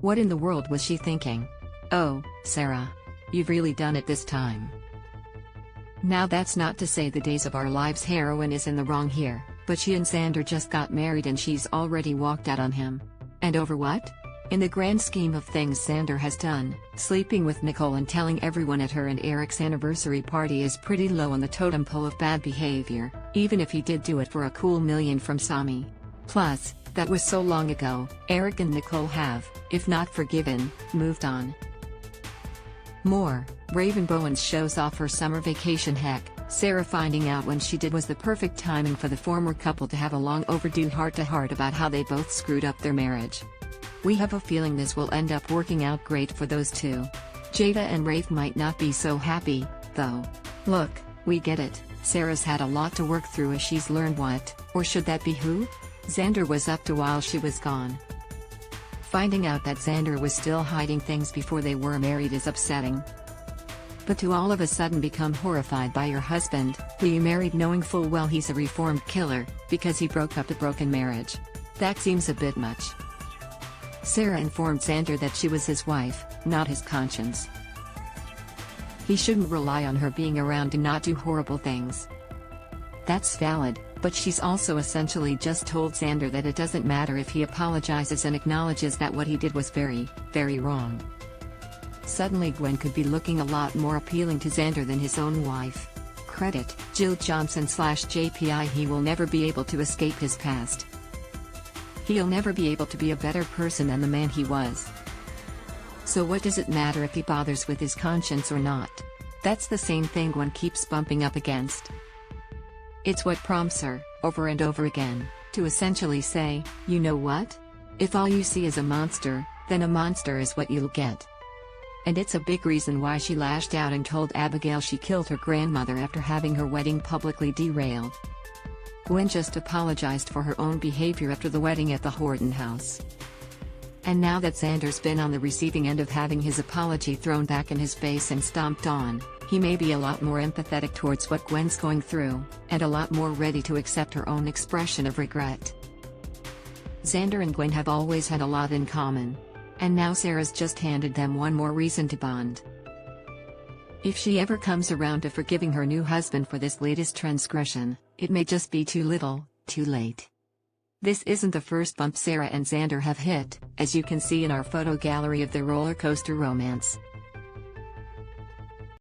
What in the world was she thinking? Oh, Sarah. You've really done it this time. Now that's not to say the days of our lives heroine is in the wrong here, but she and Xander just got married and she's already walked out on him. And over what? In the grand scheme of things Xander has done, sleeping with Nicole and telling everyone at her and Eric's anniversary party is pretty low on the totem pole of bad behavior, even if he did do it for a cool million from Sami. Plus, that was so long ago, Eric and Nicole have, if not forgiven, moved on. More, Raven Bowens shows off her summer vacation. Heck, Sarah finding out when she did was the perfect timing for the former couple to have a long overdue heart-to-heart about how they both screwed up their marriage. We have a feeling this will end up working out great for those two. Jada and Rafe might not be so happy, though. Look, we get it, Sarah's had a lot to work through as she's learned what, or should that be who? Xander was up to while she was gone. Finding out that Xander was still hiding things before they were married is upsetting. But to all of a sudden become horrified by your husband, who you married knowing full well he's a reformed killer, because he broke up a broken marriage. That seems a bit much. Sarah informed Xander that she was his wife, not his conscience. He shouldn't rely on her being around to not do horrible things. That's valid, but she's also essentially just told Xander that it doesn't matter if he apologizes and acknowledges that what he did was very, very wrong. Suddenly Gwen could be looking a lot more appealing to Xander than his own wife. Credit, Jill Johnson/JPI. He will never be able to escape his past. He'll never be able to be a better person than the man he was. So what does it matter if he bothers with his conscience or not? That's the same thing Gwen keeps bumping up against. It's what prompts her, over and over again, to essentially say, you know what? If all you see is a monster, then a monster is what you'll get. And it's a big reason why she lashed out and told Abigail she killed her grandmother after having her wedding publicly derailed. Gwen just apologized for her own behavior after the wedding at the Horton house. And now that Xander's been on the receiving end of having his apology thrown back in his face and stomped on, he may be a lot more empathetic towards what Gwen's going through, and a lot more ready to accept her own expression of regret. Xander and Gwen have always had a lot in common. And now Sarah's just handed them one more reason to bond. If she ever comes around to forgiving her new husband for this latest transgression, it may just be too little, too late. This isn't the first bump Sarah and Xander have hit, as you can see in our photo gallery of their roller coaster romance.